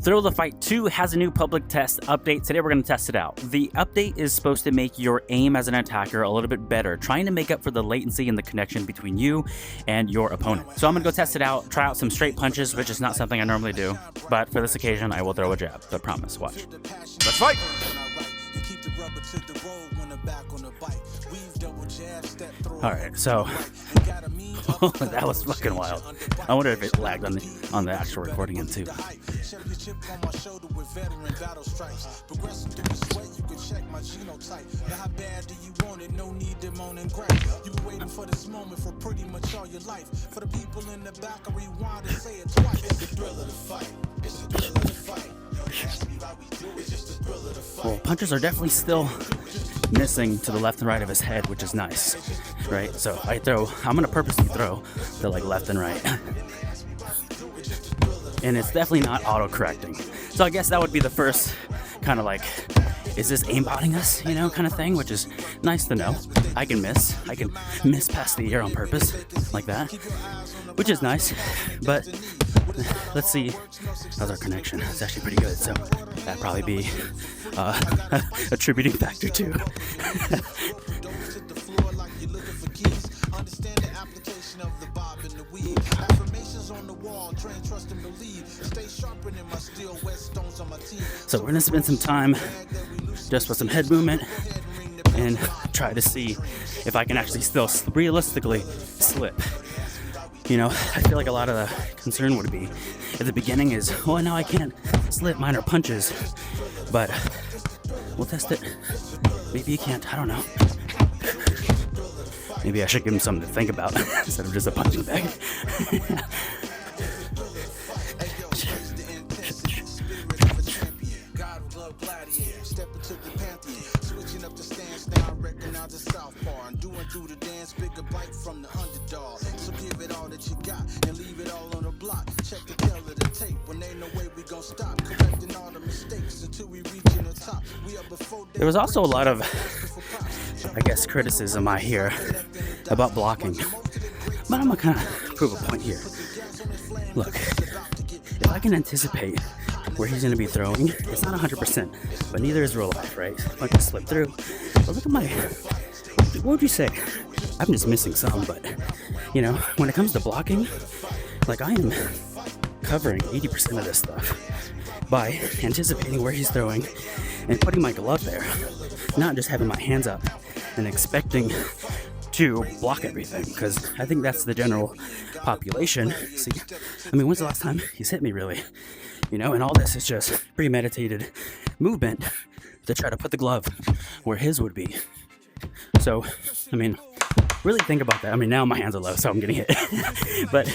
Thrill the Fight 2 has a new public test update. Today we're going to test it out. The update is supposed to make your aim as an attacker a little bit better, trying to make up for the latency and the connection between you and your opponent. So I'm going to go test it out, try out some straight punches, which is not something I normally do. But for this occasion, I will throw a jab. I promise. Watch. Let's fight! Alright, so that was fucking wild. I wonder if it lagged on the actual recording end too. Well, punches are definitely still missing to the left and right of his head, which is nice, right? So I'm gonna purposely throw the like left and right, and it's definitely not auto-correcting. So I guess that would be the first kind of like, is this aimbotting us, you know, kind of thing, which is nice to know. I can miss past the ear on purpose like that, which is nice. But let's see, how's our connection? It's actually pretty good, so that'd probably be attributing factor too. So we're gonna spend some time just with some head movement and try to see if I can actually still realistically slip. You know, I feel like a lot of the concern would be at the beginning is, oh, no, I can't slip minor punches, but we'll test it. Maybe you can't, I don't know. Maybe I should give him something to think about instead of just a punching bag. There was also a lot of, I guess, criticism I hear about blocking, but I'm gonna kind of prove a point here. Look, if I can anticipate where he's gonna be throwing, it's not 100%, but neither is real life, right? I can slip through. But look at what would you say? I'm just missing some, but you know, when it comes to blocking, like I am covering 80% of this stuff by anticipating where he's throwing and putting my glove there, not just having my hands up and expecting to block everything, because I think that's the general population. See, I mean, when's the last time he's hit me, really? You know, and all this is just premeditated movement to try to put the glove where his would be. So, I mean, really think about that. I mean, now my hands are low, so I'm getting hit. But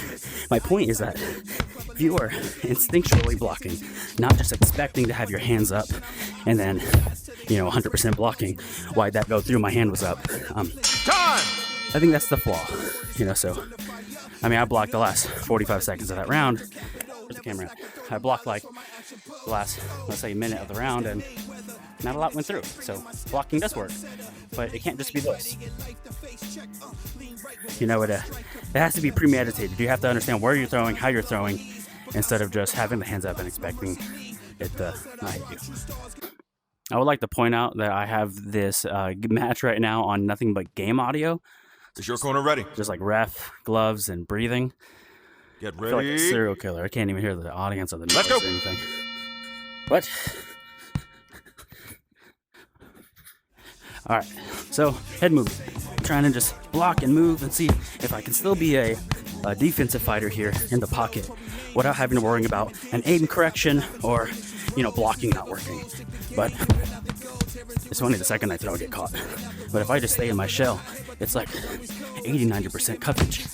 my point is that if you are instinctually blocking, not just expecting to have your hands up and then, you know, 100% blocking, why'd that go through? My hand was up. I think that's the flaw, you know. So, I mean, I blocked the last 45 seconds of that round. Where's the camera at? I blocked like the last, let's say, minute of the round, and not a lot went through. So blocking does work, but it can't just be this. You know, it has to be premeditated. You have to understand where you're throwing, how you're throwing, instead of just having the hands up and expecting it to not hit you. I would like to point out that I have this match right now on nothing but game audio. Is your corner ready? Just like ref, gloves, and breathing. Get ready. I feel like a serial killer. I can't even hear the audience or the noise Let's go. or anything. What? All right, so head movement. I'm trying to just block and move and see if I can still be a defensive fighter here in the pocket without having to worry about an aim correction or, you know, blocking not working. But it's only the second I throw I get caught. But if I just stay in my shell, it's like 80-90% coverage.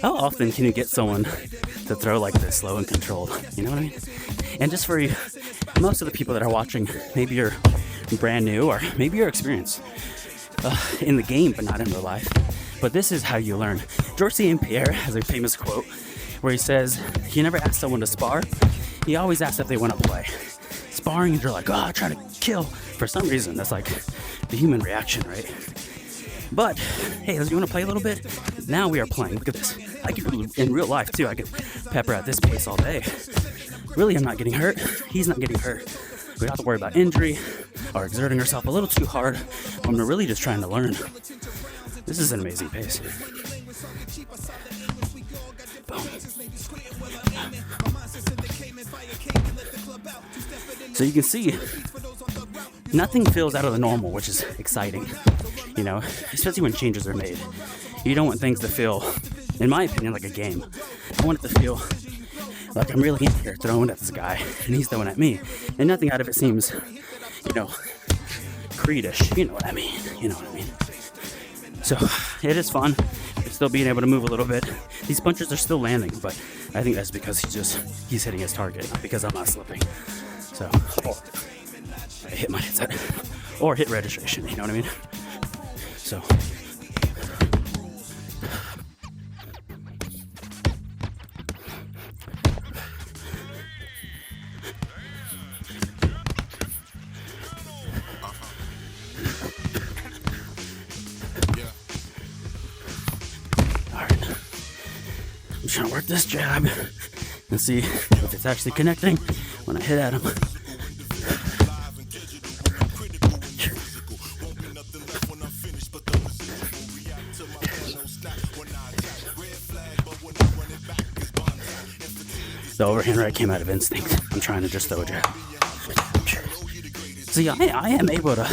How often can you get someone to throw like this, slow and controlled? You know what I mean? And just for you, most of the people that are watching, maybe you're brand new or maybe you're experienced in the game but not in real life. But this is how you learn. George St. Pierre has a famous quote. where he says he never asks someone to spar. He always asks if they want to play. Sparring, and you're like, oh, try to kill. For some reason, that's like the human reaction, right? But, hey, you want to play a little bit? Now we are playing. Look at this. I can, in real life, too, I can pepper at this pace all day. Really, I'm not getting hurt. He's not getting hurt. We don't have to worry about injury or exerting ourselves a little too hard when we're really just trying to learn. This is an amazing pace. Boom. So you can see, nothing feels out of the normal, which is exciting, you know, especially when changes are made. You don't want things to feel, in my opinion, like a game. I want it to feel like I'm really in here throwing at this guy, and he's throwing at me, and nothing out of it seems, you know, Creedish. You know what I mean? You know what I mean? So it is fun. Still being able to move a little bit. These punches are still landing, but I think that's because he's hitting his target, not because I'm not slipping. So, I hit my headset or hit registration. You know what I mean? So. I'm trying to work this jab and see if it's actually connecting when I hit at him. The overhand right came out of instinct. I'm trying to just throw a jab. See, I am able to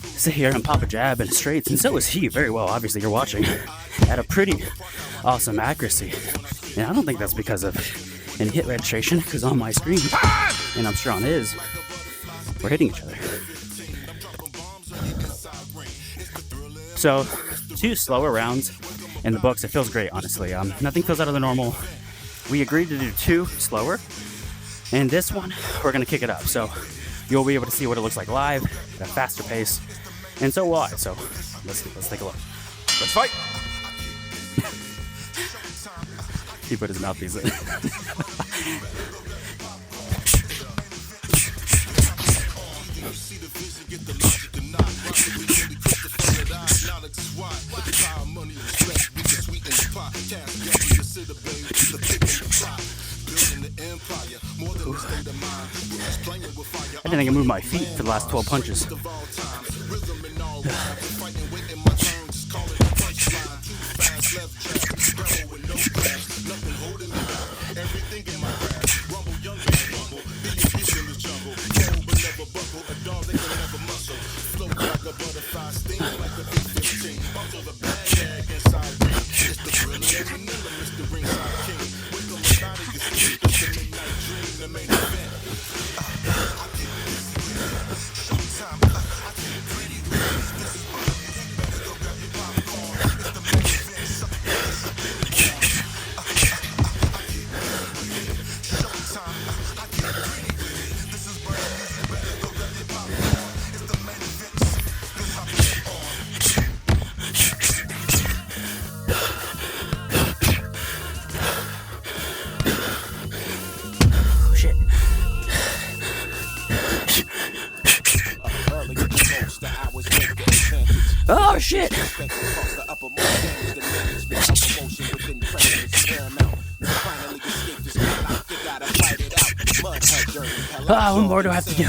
sit here and pop a jab and straights, and so is he very well. Obviously, you're watching at a pretty awesome accuracy. And I don't think that's because of any hit registration, because on my screen, and I'm sure on his, we're hitting each other. So, 2 slower rounds in the books. It feels great, honestly. Nothing feels out of the normal. We agreed to do 2 slower, and this one, we're going to kick it up. So, you'll be able to see what it looks like live at a faster pace, and so will I. So, let's take a look. Let's fight. He put his mouthpiece in. I think I can move my feet for the last 12 punches. Oh shit! What more do I have to do?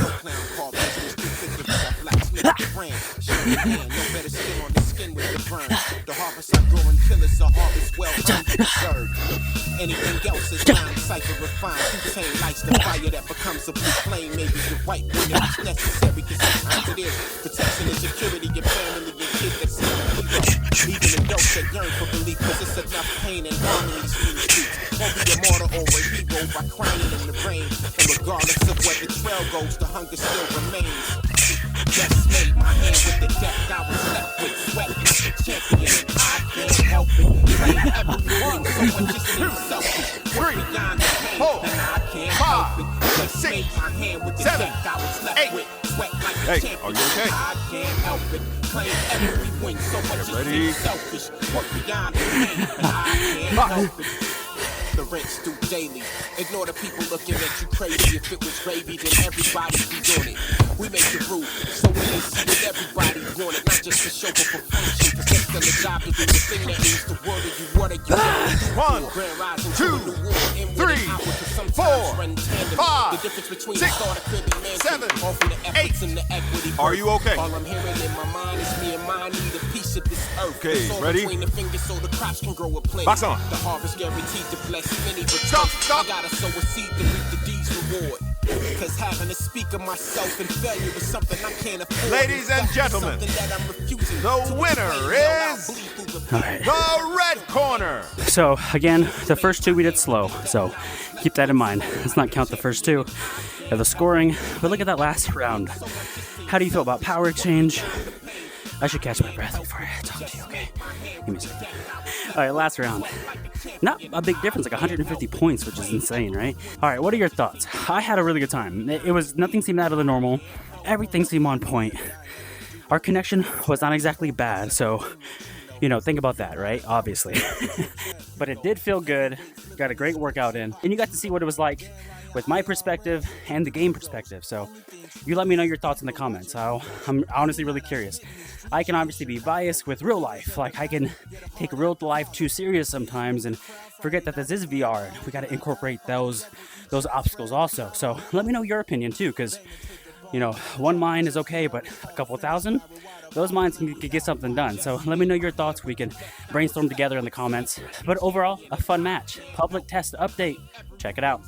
Anything else is fine, cipher refined. Butane lights the fire that becomes a blue flame. Maybe you're right when it's necessary, because sometimes it is. Protection and security, your family, your kids that see the hero. Even adults that yearn for belief, because it's enough pain and harmony to streets. Won't be a martyr or a hero by crying in the rain. And regardless of where the trail goes, the hunger still remains. Just made my hand with the deck I was left with. Sweat like a champion, and I can't help it. Like everyone, someone just needs selfish. Work beyond the pain, and I can't help it. Just made my hand with the deck I was left with. Sweat like a champion, are you okay? I can't help it. Claim every win, so much just needs selfish. Work beyond the pain, and I can't help it. rinse through daily. Ignore the people looking at you crazy. If it was gravy, then everybody'd be on it. We make the rule, so when they see it, everybody want it. Not just for show, but for function. Cause that's still a job to do. The thing that means the word of you, what are you One, Grand rising to two, a new war. And with three, an hour, 'cause sometimes four, run tandem. five, The difference between six, the thought of crib and mansion, 7, all from the efforts 8. and the equity. Are you okay? All I'm hearing in my mind is me and mine need a piece of this earth. Okay, It's all ready? between the fingers so the crops can grow a plenty. Box on. The harvest guaranteed to bless many, but Stop, first, stop. I gotta sow a seed to reap the deed's reward. Cause having to speak of myself and failure is something I can't afford. Ladies and In fact, it's gentlemen, something that I'm refusing the to winner explain. Hell, I'll is- bleed through the All right. The red corner. So again, the first two we did slow, so keep that in mind. Let's not count the first two of the scoring, but look at that last round. How do you feel about power exchange? I should catch my breath before I talk to you, okay? Give me a second. All right, last round. Not a big difference, like 150 points, which is insane, right? All right, what are your thoughts? I had a really good time. Nothing seemed out of the normal. Everything seemed on point. Our connection was not exactly bad, so, think about that, right? Obviously. But it did feel good. Got a great workout in. And you got to see what it was like with my perspective and the game perspective. So you let me know your thoughts in the comments. I'm honestly really curious. I can obviously be biased with real life. Like I can take real life too serious sometimes and forget that this is VR. We got to incorporate those obstacles also. So let me know your opinion too, because one mine is okay, but a couple thousand, those mines can get something done. So let me know your thoughts. We can brainstorm together in the comments. But overall, a fun match. Public test update. Check it out.